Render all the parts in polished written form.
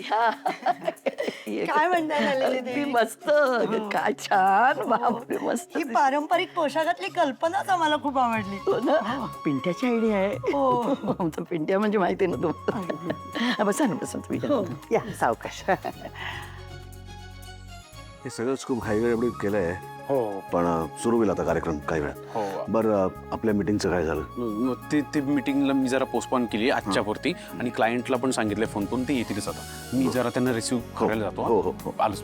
काय म्हणताय नलिनी अगदी देवी? मस्त. काय छान. बापरे मस्त. ही पारंपरिक पोशाखातली कल्पनाच आम्हाला खूप आवडली. हो ना, पिंट्याची आयडिया आहे. हो. आमचा पिंट्या म्हणजे माहिती आहे ना तुम्हाला. बसा ना, बसा तुम्ही. या सावकाश. हे सगळंच खूप हायवे केलंय. हो पण सुरू होईल आता कार्यक्रम काही वेळात. हो बरं आपल्या मीटिंगचं काय झालं? ते मीटिंगला मी जरा पोस्टपोन केली आजच्या पुरती आणि क्लायंटला पण सांगितलंय फोन करून ते येतीलच आता. मी जरा त्यांना रिसिव्ह करायला जातो. हो हो हो. आलोच.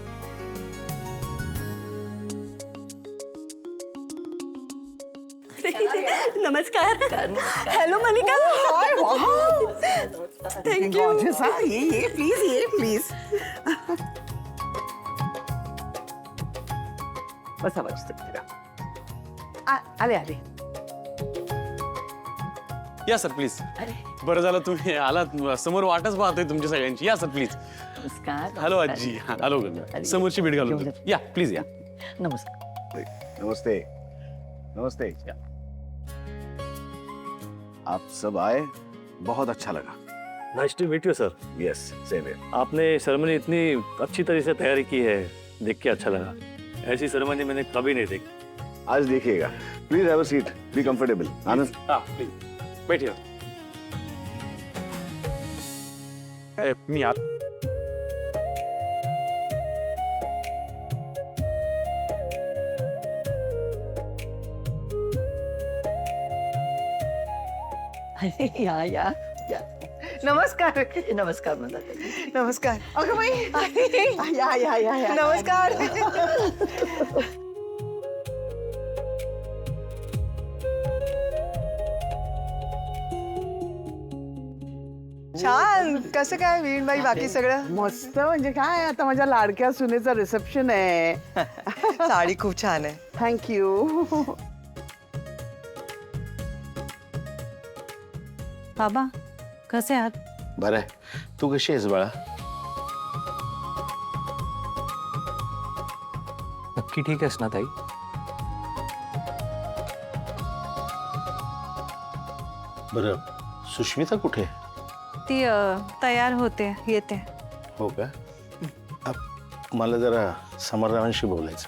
नमस्कार. हॅलो मलिका. थँक्यू. ये प्लीज, ये प्लीज. बसा बसतो. आले आले. या सर प्लीज. अरे बरं झालं तुम्ही आलात. समोर वाटच पाहतोय तुमच्या सगळ्यांची. या सर प्लीज. नमस्कार. हॅलो आजी. हॅलो समोरची भेट घालून देतो. या प्लीज या. नमस्कार. नमस्ते. नमस्ते. आप सब आए, बहुत अच्छा लगा. Nice to meet you sir. Yes same है. आपने सेरेमनी इतनी अच्छी तरह से तैयारी की है, देख के अच्छा लगा। ऐसी सेरेमनी मैंने कभी नहीं देखी। आज देखिएगा. Please have a seat. Be comfortable. Anand. हा प्लीज बैठिए. मी आत. अरे या या या. नमस्कार. नमस्कार म्हणा. नमस्कार. अगं बाई. या या या या. नमस्कार. छान. कसं काय वीणबाई बाकी सगळं? मस्त. म्हणजे काय आता माझ्या लाडक्या सुनेचं रिसेप्शन आहे. साडी खूप छान आहे. थँक्यू. बाबा कसे आहात? बरं आहे. तू कशी आहेस बाळा? नक्की ठीक आहेस ना ताई? बरं सुष्मिता कुठे? ती तयार होते येते. हो का? मला जरा समररावांशी बोलायचं.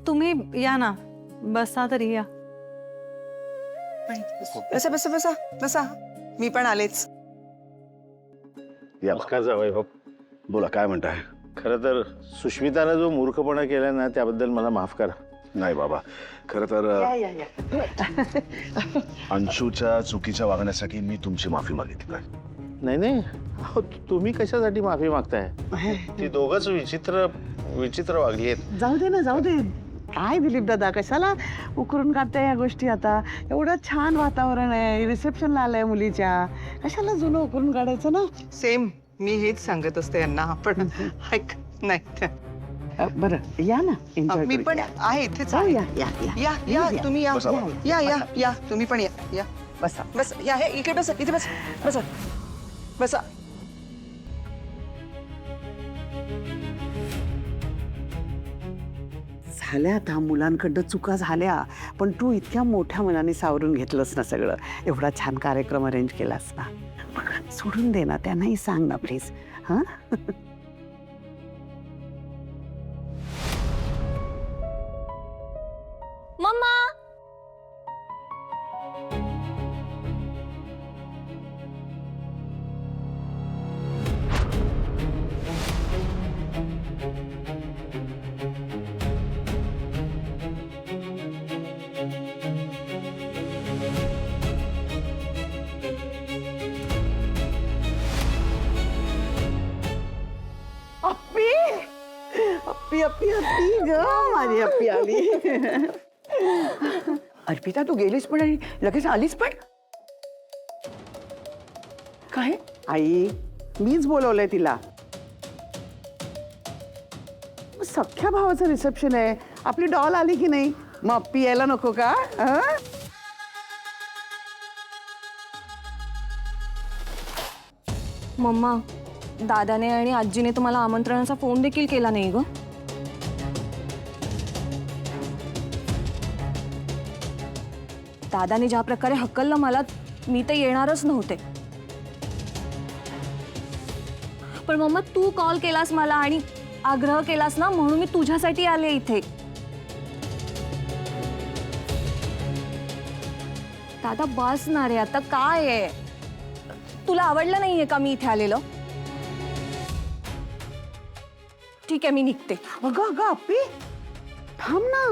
तुम्ही या ना, बसा तरी या. बसा बसा बसा बसा. मी पण आलेच. या नमस्कार जावई बाप. बोला काय म्हणताय? खरं तर सुष्मितानं जो मूर्खपणा केला ना त्याबद्दल मला माफ करा. नाही बाबा, खरं तर या या या. अंशूच्या चुकीच्या वागण्यासाठी मी तुमची माफी मागितली. नाही नाही अहो, तुम्ही कशासाठी माफी मागताय? ती दोघंच विचित्र वागली आहेत. जाऊ दे ना, जाऊ दे. काय दिलीप दादा, कशाला उकरून काढताय या गोष्टी? आता एवढं छान वातावरण आहे, रिसेप्शनला आलंय मुलीच्या, कशाला जुनं उकरून काढायचं ना? सेम. मी हेच सांगत असते यांना. आपण ऐक नाही. बरं या ना, एन्जॉय. मी पण आहे इथेच जाऊ आहे. या या या. या या तुम्ही या. बसा, या या या तुम्ही पण या. या बसा. बस. या हे इकडे बस. इथे बस. बसा बसा. झाल्या आता, मुलांकडनं चुका झाल्या, पण तू इतक्या मोठ्या मनाने सावरून घेतलंस ना सगळं. एवढा छान कार्यक्रम अरेंज केलास ना. मग सोडून दे ना, त्यांनाही सांग ना प्लीज. हां मम्मा. अप्पी अप्पी अप्पी अप्पी ग, माझी अप्पी आली. अर्पिता तू गेलीस पण आणि लगेच आलीस पण. काय? आई, मीच बोलवलंय तिला. सख्या भावाचं रिसेप्शन आहे, आपली डॉल आली की नाही, मग अप्पी यायला नको का? मम्मा, दादाने आणि आजीने तुम्हाला आमंत्रणाचा फोन देखील केला नाही ग. दादाने ज्या प्रकारे हकललं मला, मी तर येणारच नव्हते. पण मम्मा तू कॉल केलास मला आणि आग्रह केलास ना, म्हणून मी तुझ्यासाठी आले इथे. दादा बस ना रे, आता काय आहे? तुला आवडलं नाहीये का मी इथे आलेलं? ठीक आहे, मी निघते. अगं अगं अप्पी, थांब ना.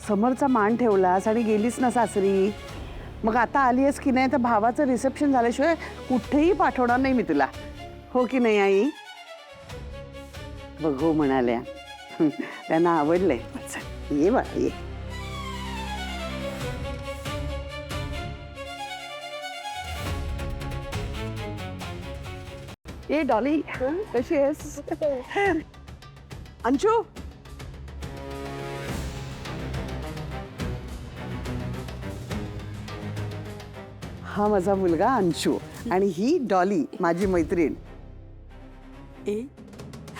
समोरचा मान ठेवलास आणि गेलीस ना सासरी. मग आता आलीयस की नाही तर भावाचं रिसेप्शन झाल्याशिवाय कुठेही पाठवणार नाही मी तुला. हो की नाही आई? बघ हो म्हणाल्या. त्यांना आवडलंय. चल, ये बाळा ये. ए डॉली, कशी आहेस? अंशू, हा माझा मुलगा अंशू आणि ही डॉली माझी मैत्रीण. ए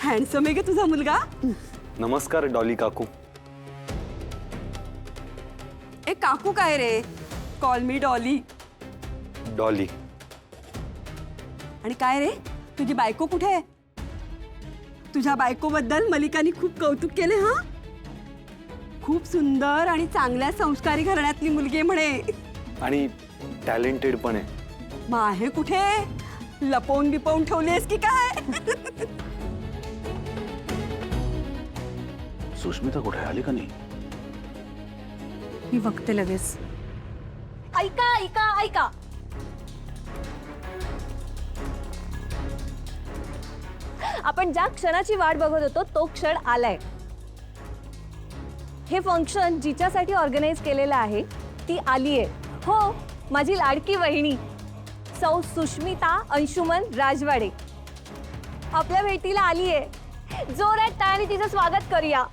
हँडसम आहे का तुझा मुलगा? नमस्कार डॉली काकू. ए काकू काय रे, कॉल मी डॉली. डॉली आणि काय रे, तुझी बायको कुठे आहे? तुझ्या बायकोबद्दल मलिकाने खूप कौतुक केले. हा, खूप सुंदर आणि चांगल्या संस्कारी घराण्यातली मुलगी आहे म्हणे. आणि टॅलेंटेड पण आहे. मग आहे कुठे? लपवून बिपवून ठेवलीस की काय? सुष्मिता कुठे आली का नाही? मी बघते लगेच. ऐका ऐका ऐका, आपण ज्या क्षणाची वाट बघत होतो तो क्षण आलाय. हे फंक्शन जिच्यासाठी ऑर्गनाईज केलेलं आहे ती आलीये. हो, माझी लाडकी वहिनी सौ सुष्मिता अंशुमन राजवाडे आपल्या भेटीला आलीये. जोरात टाळ्यांनी तिचं स्वागत करूया.